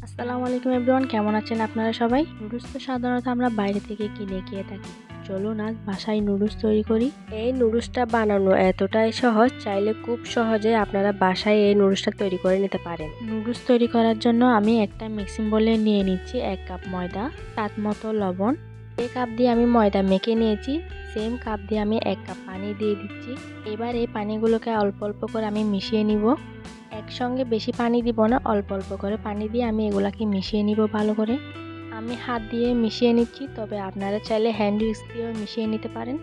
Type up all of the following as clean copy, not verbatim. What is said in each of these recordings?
আসসালামু আলাইকুম এভরিওয়ান, কেমন আছেন আপনারা সবাই? নুডলস তো সাধারণত আমরা বাইরে থেকে কিনে খেয়ে থাকি। চলুন আজ বাসায় নুডলস তৈরি করি। এই নুডলসটা বানানো এতটাই সহজ, চাইলে খুব সহজে আপনারা বাসায় এই নুডলসটা তৈরি করে নিতে পারেন। নুডলস তৈরি করার জন্য আমি একটা মিক্সিং বোলে নিয়ে নিচ্ছি 1 কাপ ময়দা, স্বাদ মতো লবণ। এই কাপ দিয়ে আমি ময়দা মেখে নিয়েছি, সেম কাপ দিয়ে আমি 1 কাপ পানি দিয়ে দিচ্ছি। এবার এই পানিগুলোকে অল্প অল্প করে আমি মিশিয়ে নিব। একসঙ্গে বেশি পানি দিব না, অল্প অল্প করে পানি দিয়ে আমি এগুলাকে মিশিয়ে নিব ভালো করে। আমি হাত দিয়ে মিশিয়ে নিচ্ছি, তবে আপনারা চাইলে হ্যান্ড উইক্স দিয়েও মিশিয়ে নিতে পারেন।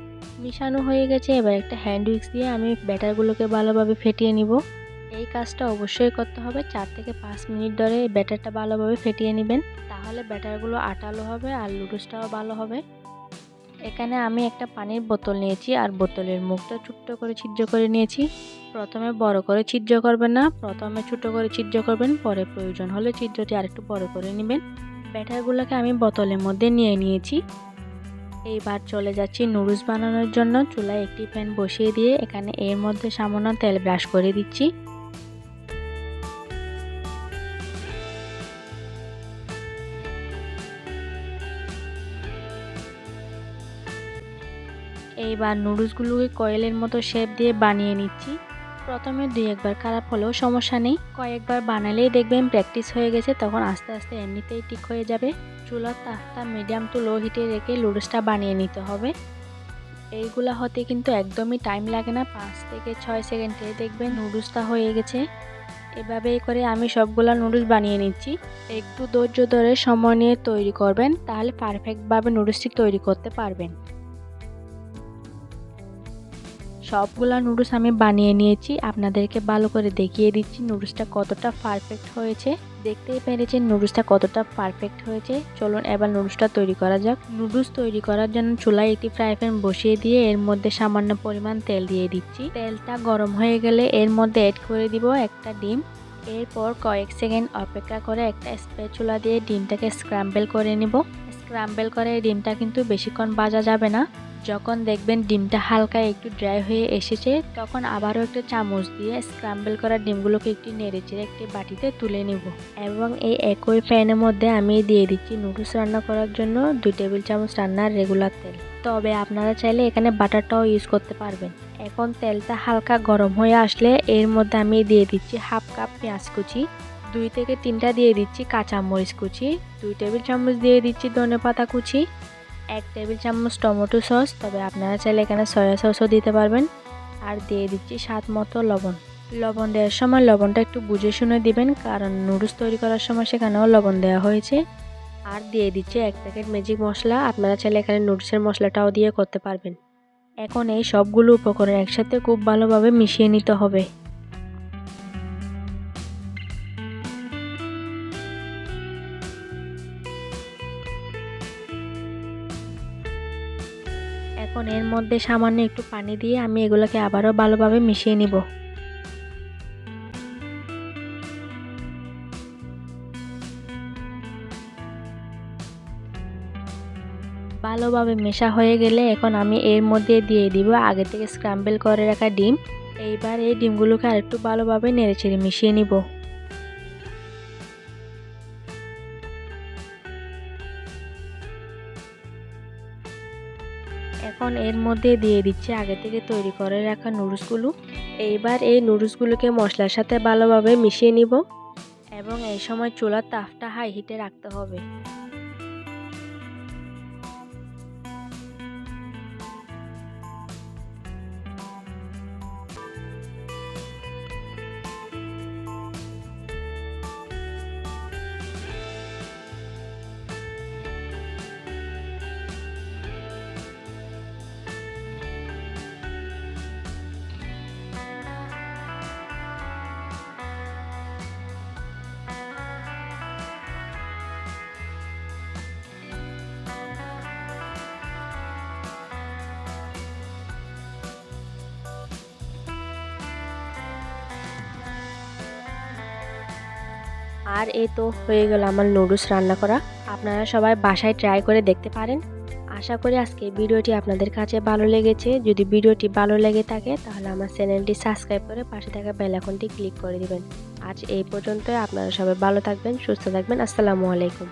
মিশানো হয়ে গেছে, এবার একটা হ্যান্ড উইক্স দিয়ে আমি ব্যাটারগুলোকে ভালোভাবে ফেটিয়ে নিব। এই কাজটা অবশ্যই করতে হবে, 4 থেকে 5 মিনিট ধরে ব্যাটারটা ভালোভাবে ফেটিয়ে নেবেন, তাহলে ব্যাটারগুলো আটালো হবে আর নুডলসটাও ভালো হবে। এখানে আমি একটা পানির বোতল নিয়েছি আর বোতলের মুখটা ছোট্ট করে ছিদ্র করে নিয়েছি। প্রথমে বড় করে ছিদ্র করবেন না, প্রথমে ছোট করে ছিদ্র করবেন, পরে প্রয়োজন হলে ছিদ্রটি আরেকটু বড় করে নেবেন। ব্যাটারগুলোকে আমি বোতলের মধ্যে নিয়ে নিয়েছি। এইবার চলে যাচ্ছি নুডলস বানানোর জন্য। চুলায় একটি প্যান বসিয়ে দিয়ে এখানে এর মধ্যে সামান্য তেল ব্রাশ করে দিচ্ছি। এইবার নুডলসগুলোকে কয়েলের মতো শেপ দিয়ে বানিয়ে নিচ্ছি। প্রথমে 2-1 বার খারাপ হলেও সমস্যা নেই, কয়েকবার বানালেই দেখবেন প্র্যাকটিস হয়ে গেছে, তখন আস্তে আস্তে এমনিতেই ঠিক হয়ে যাবে। চুলার তাপটা মিডিয়াম টু লো হিটে রেখে নুডলসটা বানিয়ে নিতে হবে। এইগুলা হতে কিন্তু একদমই টাইম লাগে না, 5 থেকে 6 সেকেন্ডে দেখবেন নুডলসটা হয়ে গেছে। এভাবেই করে আমি সবগুলা নুডলস বানিয়ে নিচ্ছি। একটু ধৈর্য ধরে সময় নিয়ে তৈরি করবেন, তাহলে পারফেক্টভাবে নুডলসটি তৈরি করতে পারবেন। সবগুলা নুডলস আমি বানিয়ে নিয়েছি, আপনাদেরকে ভালো করে দেখিয়ে দিচ্ছি নুডলসটা কতটা পারফেক্ট হয়েছে। দেখতেই পেরেছেন নুডলসটা কতটা পারফেক্ট হয়েছে। চলুন এবার নুডলসটা তৈরি করা যাক। নুডলস তৈরি করার জন্য চুলায় একটি ফ্রাই প্যান বসিয়ে দিয়ে এর মধ্যে সামান্য পরিমাণ তেল দিয়ে দিচ্ছি। তেলটা গরম হয়ে গেলে এর মধ্যে অ্যাড করে দিব একটা ডিম। এরপর কয়েক সেকেন্ড অপেক্ষা করে একটা স্প্যাচুলা দিয়ে ডিমটাকে স্ক্র্যাম্বল করে নিব। স্ক্র্যাম্বল করে ডিমটা কিন্তু বেশিক্ষণ ভাজা যাবে না। যখন দেখবেন ডিমটা হালকা একটু ড্রাই হয়ে এসেছে, তখন আবারও একটা চামচ দিয়ে স্ক্র্যাম্বল করা ডিমগুলোকে একটু নেড়েচেড়ে একটি বাটিতে তুলে নিব। এবং এই একই প্যানের মধ্যে আমি দিয়ে দিচ্ছি নুডলস রান্না করার জন্য 2 টেবিল চামচ রান্নার রেগুলার তেল, তবে আপনারা চাইলে এখানে বাটারটাও ইউজ করতে পারবেন। এখন তেলটা হালকা গরম হয়ে আসলে এর মধ্যে আমি দিয়ে দিচ্ছি 1/2 কাপ পেঁয়াজ কুচি, 2 থেকে 3টা দিয়ে দিচ্ছি কাঁচামরিচ কুচি, 2 টেবিল চামচ দিয়ে দিচ্ছি ধনেপাতা কুচি, 1 টেবিল চামচ টমেটো সস, তবে আপনারা চাইলে এখানে সয়া সসও দিতে পারবেন, আর দিয়ে দিচ্ছি স্বাদ মতো লবণ। লবণ দেওয়ার সময় লবণটা একটু বুঝে শুনে দিবেন, কারণ নুডলস তৈরি করার সময় সেখানেও লবণ দেওয়া হয়েছে। আর দিয়ে দিচ্ছি 1 প্যাকেট ম্যাজিক মশলা, আপনারা চাইলে এখানে নুডলসের মশলাটাও দিয়ে করতে পারবেন। এখন এই সবগুলো উপকরণ একসাথে খুব ভালোভাবে মিশিয়ে নিতে হবে। এখন এর মধ্যে সামান্য একটু পানি দিয়ে আমি এগুলোকে আবারও ভালোভাবে মিশিয়ে নিব। ভালোভাবে মেশা হয়ে গেলে এখন আমি এর মধ্যে দিয়ে দিব আগে থেকে স্ক্র্যাম্বল করে রাখা ডিম। এইবার এই ডিমগুলোকে আরেকটু ভালোভাবে নেড়েচেড়ে মিশিয়ে নিব। এখন এর মধ্যে দিয়ে দিচ্ছি আগে থেকে তৈরি করে রাখা নুডলসগুলো। এইবার এই নুডলসগুলোকে মশলার সাথে ভালোভাবে মিশিয়ে নিব, এবং এই সময় চুলার তাপটা হাই হিটে রাখতে হবে। আর এই তো হয়ে গেল আমার নুডলস রান্না করা। আপনারা সবাই বাসায় ট্রাই করে দেখতে পারেন। আশা করি আজকে ভিডিওটি আপনাদের কাছে ভালো লেগেছে। যদি ভিডিওটি ভালো লেগে থাকে তাহলে আমার চ্যানেলটি সাবস্ক্রাইব করে পাশে থাকা বেল আইকনটি ক্লিক করে দিবেন। আজ এই পর্যন্তই। আপনারা সবাই ভালো থাকবেন, সুস্থ থাকবেন। আসসালামু আলাইকুম।